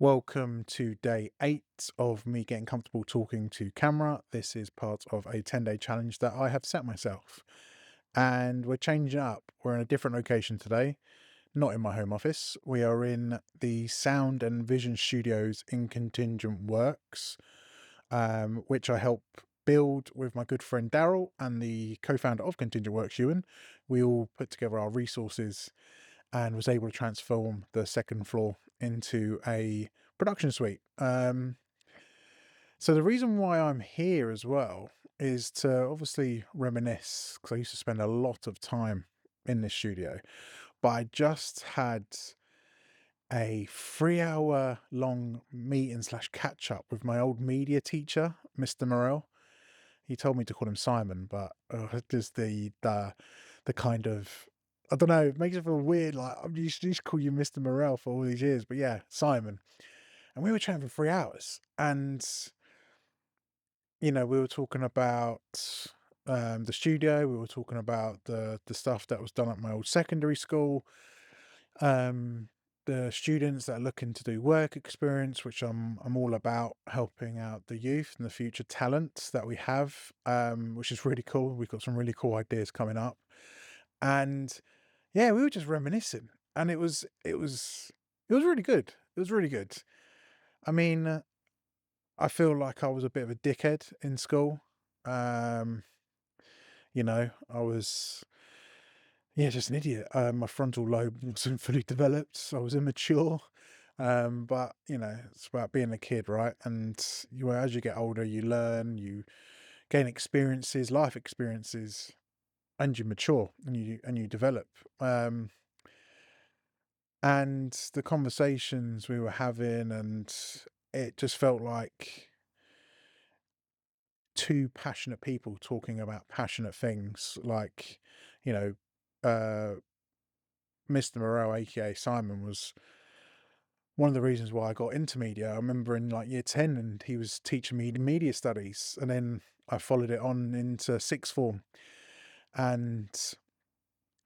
Welcome to day 8 of me getting comfortable talking to camera. This is part of a 10-day challenge that I have set myself. And we're changing up. We're in a different location today, not in my home office. We are in the sound and vision studios in Contingent Works, which I help build with my good friend Daryl and the co-founder of Contingent Works, Ewan. We all put together our resources and was able to transform the second floor into a production suite. So the reason why I'm here as well is to obviously reminisce, because I used to spend a lot of time in this studio, but I just had a 3 hour long meeting slash catch up with my old media teacher, Mr. Morell. He told me to call him Simon, but just the kind of, I don't know, it makes it feel weird. Like I'm used to call you Mr. Morel for all these years, but yeah, Simon. And we were chatting for 3 hours, and we were talking about the studio. We were talking about the stuff that was done at my old secondary school. Um, the students that are looking to do work experience, which I'm all about helping out the youth and the future talents that we have, which is really cool. We've got some really cool ideas coming up, and yeah, we were just reminiscing, and it was really good. It was really good. I mean, I feel like I was a bit of a dickhead in school. Um, I was, yeah, just an idiot. My frontal lobe wasn't fully developed, so I was immature. But it's about being a kid, right? And as you get older, you learn, you gain experiences, life experiences, and you mature and you develop. And the conversations we were having, and it just felt like two passionate people talking about passionate things. Like, you know, uh, Mr. Morel, aka Simon, was one of the reasons why I got into media. I remember in like year 10, and he was teaching me media studies, and then I followed it on into sixth form, and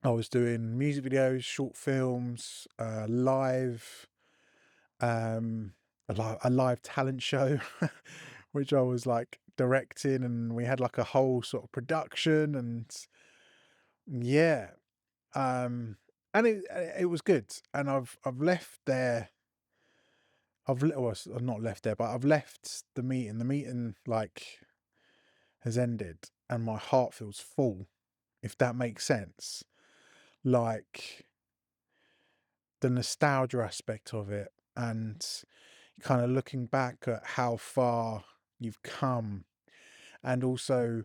I was doing music videos, short films, live, um, a live talent show, which I was like directing, and we had like a whole sort of production, and yeah, and it was good, and I've left there. I've not left there, but I've left the meeting. The meeting like has ended, and my heart feels full, if that makes sense. Like the nostalgia aspect of it, and kind of looking back at how far you've come, and also,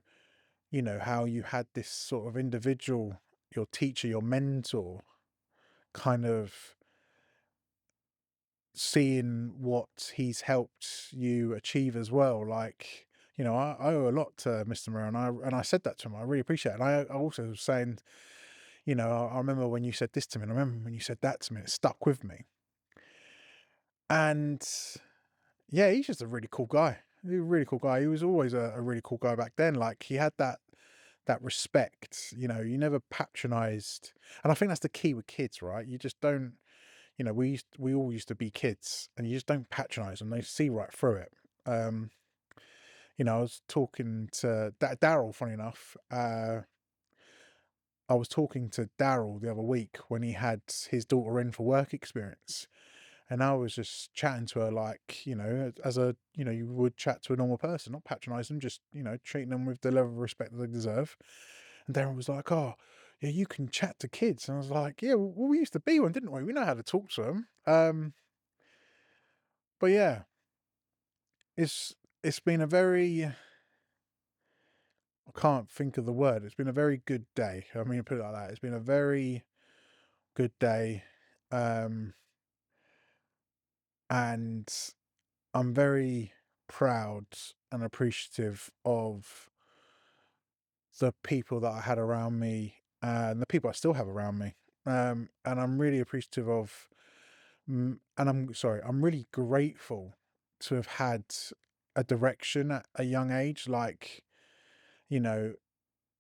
how you had this sort of individual, your teacher, your mentor, kind of seeing what he's helped you achieve as well. Like, I owe a lot to Mr. Moore, and I said that to him. I really appreciate it. And I also was saying, I remember when you said this to me, and I remember when you said that to me, it stuck with me. And yeah, he's just a really cool guy. He's a really cool guy. He was always a really cool guy back then. Like he had that respect. You never patronized, and I think that's the key with kids, right? You just don't. We all used to be kids, and you just don't patronize them. They see right through it. Um, I was talking to Daryl. Funny enough, I was talking to Daryl the other week when he had his daughter in for work experience, and I was just chatting to her like, as you would chat to a normal person, not patronize them, just, treating them with the level of respect that they deserve. And Darren was like, "Oh, yeah, you can chat to kids." And I was like, "Yeah, well, we used to be one, didn't we? We know how to talk to them." But yeah, it's been a very, I can't think of the word. It's been a very good day. I mean, put it like that. It's been a very good day. Um, and I'm very proud and appreciative of the people that I had around me and the people I still have around me. And I'm really appreciative of, and I'm sorry, I'm really grateful to have had a direction at a young age. Like, you know,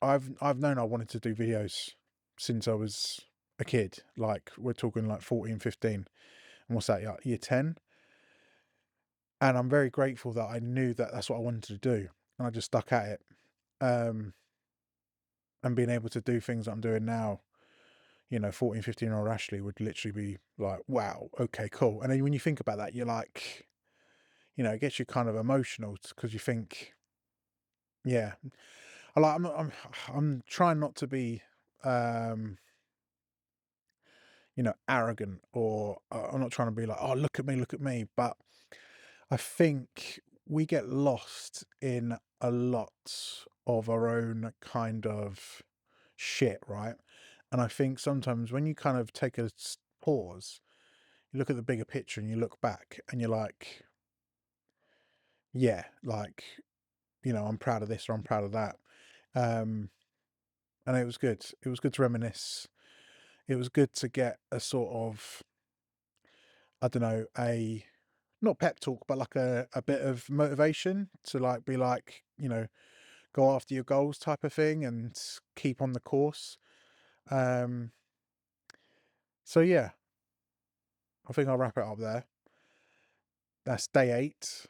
I've known I wanted to do videos since I was a kid. Like, we're talking like 14, 15. And what's that, yeah, year 10? And I'm very grateful that I knew that that's what I wanted to do, and I just stuck at it. Um, and being able to do things that I'm doing now, 14, 15-year-old Ashley would literally be like, wow, okay, cool. And then when you think about that, you're like, it gets you kind of emotional because you think, yeah, I'm trying not to be, um, arrogant, or I'm not trying to be like, oh, look at me. But I think we get lost in a lot of our own kind of shit, right? And I think sometimes when you kind of take a pause, you look at the bigger picture and you look back and you're like, yeah, like, I'm proud of this or I'm proud of that. Um, and it was good. It was good to reminisce. It was good to get a sort of, I don't know, a not pep talk, but like a bit of motivation to like be like, go after your goals type of thing and keep on the course. Um, so yeah, I think I'll wrap it up there. That's day 8.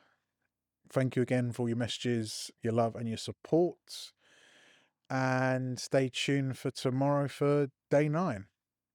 Thank you again for all your messages, your love, and your support. And stay tuned for tomorrow for day 9.